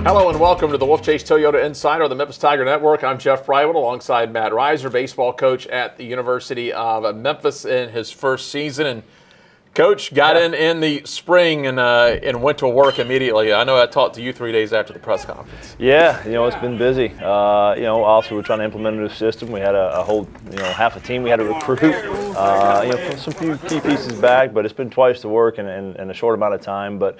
Hello and welcome to the Wolfchase Toyota Insider of the Memphis Tiger Network. I'm Jeff Prywood alongside Matt Reiser, baseball coach at the University of Memphis in his first season. And Coach got in the spring and went to work immediately. I know I talked to you 3 days after the press conference. Yeah, it's been busy. Also we're trying to implement a new system. We had a whole, half a team we had to recruit. Some few key pieces back, but it's been twice the work in a short amount of time. But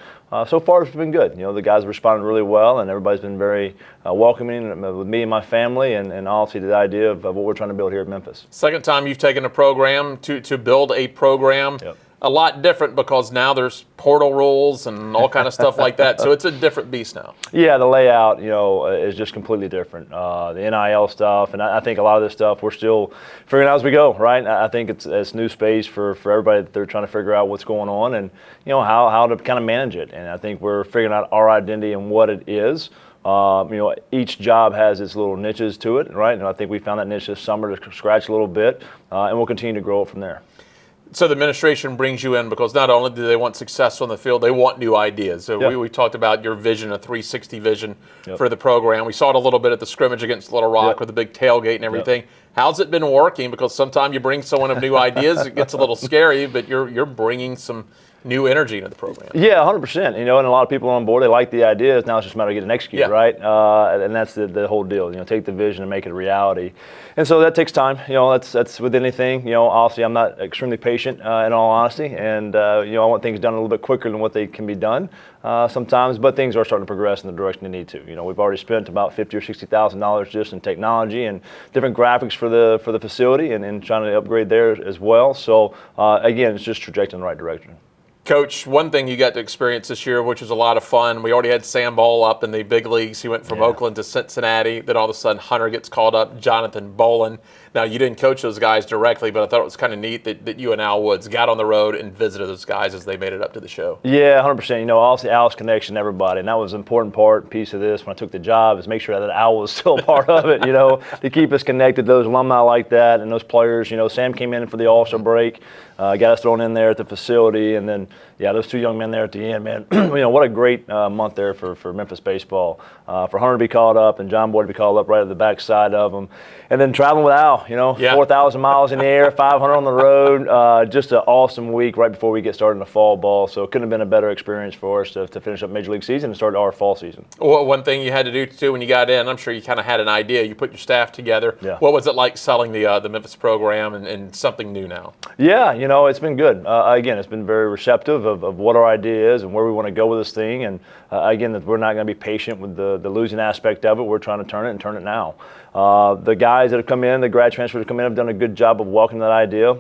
so far it's been good. The guys responded really well, and everybody's been very welcoming with me and my family, and obviously the idea of what we're trying to build here at Memphis. Second time you've taken a program to build a program. Yep. A lot different because now there's portal rules and all kind of stuff like that. So it's a different beast now. Yeah, the layout, is just completely different. The NIL stuff, and I think a lot of this stuff we're still figuring out as we go, right? I think it's new space for everybody that they're trying to figure out what's going on and, how to kind of manage it. And I think we're figuring out our identity and what it is. Each job has its little niches to it, right? And I think we found that niche this summer to scratch a little bit, and we'll continue to grow it from there. So the administration brings you in because not only do they want success on the field, they want new ideas. So we talked about your vision, a 360 vision for the program. We saw it a little bit at the scrimmage against Little Rock with the big tailgate and everything. How's it been working? Because sometimes you bring someone of new ideas, it gets a little scary, but you're bringing some new energy into the program. Yeah, 100%. And a lot of people are on board. They like the ideas. Now it's just a matter of getting executed, right? And that's the whole deal. Take the vision and make it a reality. And so that takes time. That's with anything. Obviously, I'm not extremely patient in all honesty, and I want things done a little bit quicker than what they can be done sometimes. But things are starting to progress in the direction they need to. We've already spent about $50,000 or $60,000 just in technology and different graphics for the facility, and trying to upgrade there as well. So again, it's just trajecting in the right direction. Coach, one thing you got to experience this year, which was a lot of fun, we already had Sam Ball up in the big leagues. He went from Oakland to Cincinnati. Then all of a sudden, Hunter gets called up, Jonathan Bolin. Now, you didn't coach those guys directly, but I thought it was kind of neat that you and Al Woods got on the road and visited those guys as they made it up to the show. Yeah, 100%. Obviously, Al's connection to everybody, and that was an important piece of this when I took the job, is make sure that Al was still a part of it, to keep us connected, those alumni like that and those players. Sam came in for the All-Star break, got us thrown in there at the facility, and then, those two young men there at the end, man, what a great month there for Memphis baseball. For Hunter to be called up and John Boy to be called up right at the backside of him. And then traveling with Al, 4,000 miles in the air, 500 on the road, just an awesome week right before we get started in the fall ball. So it couldn't have been a better experience for us to finish up Major League season and start our fall season. Well, one thing you had to do too when you got in, I'm sure you kind of had an idea. You put your staff together. Yeah. What was it like selling the Memphis program and something new now? Yeah, it's been good. Again, it's been very receptive of what our idea is and where we want to go with this thing. And again, that we're not going to be patient with the losing aspect of it. We're trying to turn it now. The guys that have come in, the grad transfers that have come in, have done a good job of welcoming that idea.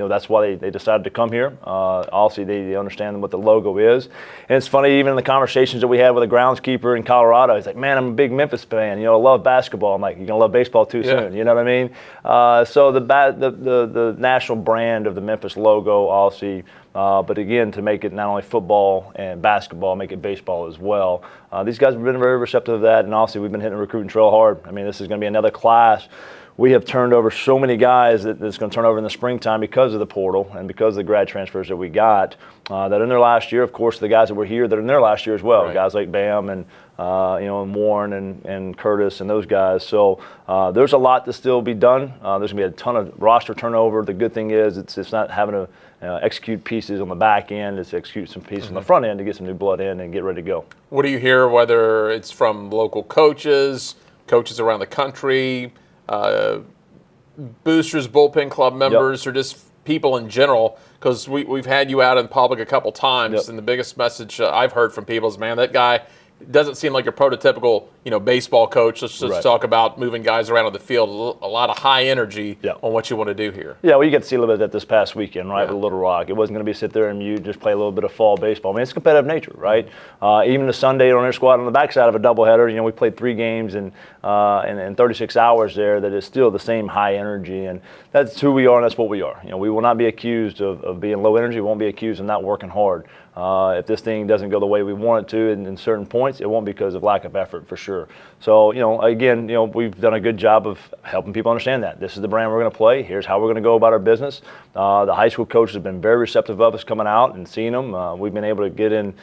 That's why they decided to come here. Obviously, they understand what the logo is. And it's funny, even in the conversations that we had with a groundskeeper in Colorado, he's like, man, I'm a big Memphis fan. I love basketball. I'm like, you're going to love baseball too soon. You know what I mean? So the national brand of the Memphis logo, obviously, but again, to make it not only football and basketball, make it baseball as well. These guys have been very receptive to that, and obviously we've been hitting the recruiting trail hard. I mean, this is going to be another class. We have turned over so many guys that's going to turn over in the springtime because of the portal and because of the grad transfers that we got that in their last year. Of course, the guys that were here that are in their last year as well, right. Guys like Bam and and Warren and Curtis and those guys. So there's a lot to still be done. There's going to be a ton of roster turnover. The good thing is it's not having to execute pieces on the back end. It's execute some pieces on the front end to get some new blood in and get ready to go. What do you hear, whether it's from local coaches around the country, boosters, bullpen club members, or just people in general? Because we've had you out in public a couple times, and the biggest message I've heard from people is, man, that guy doesn't seem like a prototypical, baseball coach. Let's just talk about moving guys around on the field. A lot of high energy on what you want to do here. Yeah, well, you get to see a little bit of that this past weekend, right, with Little Rock. It wasn't going to be sit there and mute, just play a little bit of fall baseball. I mean, it's competitive nature, right? Even the Sunday on their squad on the backside of a doubleheader, we played 3 games in 36 hours there. That is still the same high energy, and that's who we are, and that's what we are. We will not be accused of being low energy. We won't be accused of not working hard. If this thing doesn't go the way we want it to in certain points, it won't be because of lack of effort for sure. So, again, we've done a good job of helping people understand that. This is the brand we're going to play. Here's how we're going to go about our business. The high school coaches have been very receptive of us coming out and seeing them. We've been able to get in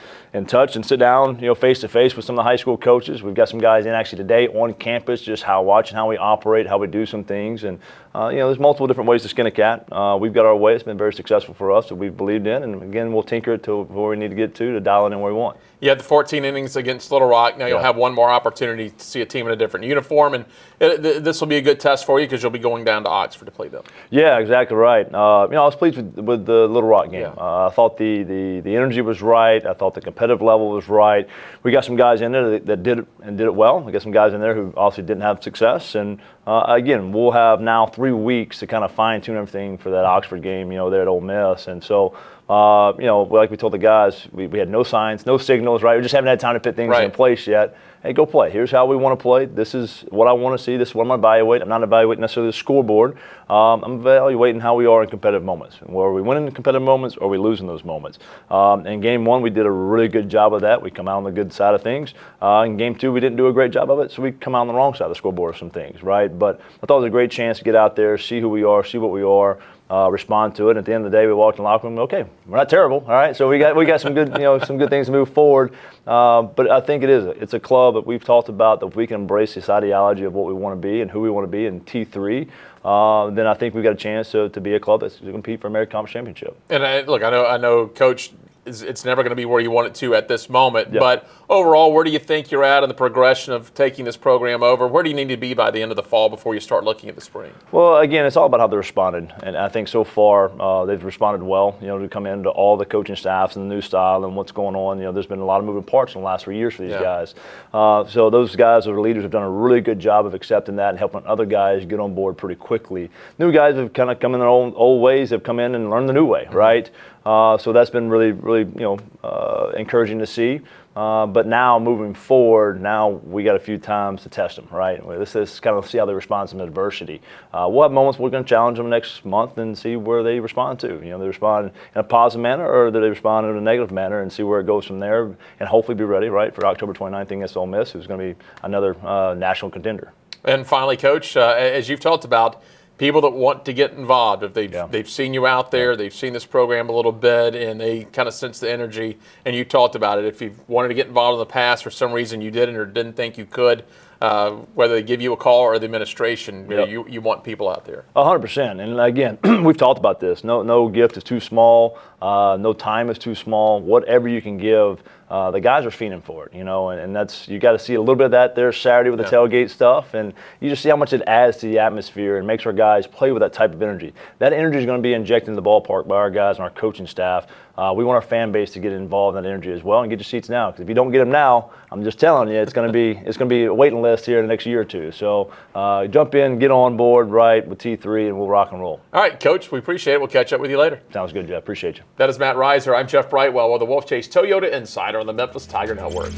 touch and sit down, face to face with some of the high school coaches. We've got some guys in actually today on campus, just watching how we operate, how we do some things. And, there's multiple different ways to skin a cat. We've got our way. It's been very successful for us that we've believed in. And again, we'll tinker it to where we need to get to dial it in where we want. You had the 14 innings against Little Rock. Now you'll have one more opportunity to see a team in a different uniform, and this will be a good test for you because you'll be going down to Oxford to play them. Yeah, exactly right. I was pleased with the Little Rock game. Yeah. I thought the energy was right. I thought the competitive level was right. We got some guys in there that did it well. We got some guys in there who obviously didn't have success, and again, we'll have now 3 weeks to kind of fine tune everything for that Oxford game. There at Ole Miss, and so. Like we told the guys, we had no signs, no signals, right? We just haven't had time to put things in place yet. Hey, go play. Here's how we want to play. This is what I want to see. This is what I'm going to evaluate. I'm not evaluating necessarily the scoreboard. I'm evaluating how we are in competitive moments. Where are we winning in competitive moments or are we losing those moments? In game one, we did a really good job of that. We come out on the good side of things. In game two, we didn't do a great job of it, so we come out on the wrong side of the scoreboard of some things, right? But I thought it was a great chance to get out there, see who we are, see what we are. Respond to it. And at the end of the day, we walked in the locker room. Okay, we're not terrible. All right, so we got some good some good things to move forward. But I think it's a club that we've talked about that if we can embrace this ideology of what we want to be and who we want to be in T3, then I think we've got a chance to be a club that's going to compete for American Conference Championship. And I know, Coach. It's never going to be where you want it to at this moment. Yep. But overall, where do you think you're at in the progression of taking this program over? Where do you need to be by the end of the fall before you start looking at the spring? Well, again, it's all about how they responded. And I think so far they've responded well, to come into all the coaching staffs and the new style and what's going on. There's been a lot of moving parts in the last 3 years for these guys. So those guys, those leaders, have done a really good job of accepting that and helping other guys get on board pretty quickly. New guys have kind of come in their old ways, have come in and learned the new way, right? So that's been really, really, encouraging to see. But now moving forward, now we got a few times to test them, right? This is kind of see how they respond to adversity. We'll have moments we're going to challenge them next month and see where they respond to. They respond in a positive manner or do they respond in a negative manner and see where it goes from there and hopefully be ready, right, for October 29th against Ole Miss, who's going to be another national contender. And finally, Coach, as you've talked about, people that want to get involved, if they've seen you out there, they've seen this program a little bit, and they kind of sense the energy, and you talked about it. If you've wanted to get involved in the past, for some reason you didn't or didn't think you could, whether they give you a call or the administration, you want people out there. 100%. And again, we've talked about this. No gift is too small. No time is too small. Whatever you can give, the guys are fiending for it, and that's, you got to see a little bit of that there Saturday with the tailgate stuff, and you just see how much it adds to the atmosphere and makes our guys play with that type of energy. That energy is going to be injected into the ballpark by our guys and our coaching staff. We want our fan base to get involved in that energy as well and get your seats now, because if you don't get them now, I'm just telling you, it's going to be a waiting list here in the next year or two. So jump in, get on board right with T3, and we'll rock and roll. All right, Coach, we appreciate it. We'll catch up with you later. Sounds good, Jeff. Appreciate you. That is Matt Reiser. I'm Jeff Brightwell with the Wolfchase Toyota Insider on the Memphis Tiger Network.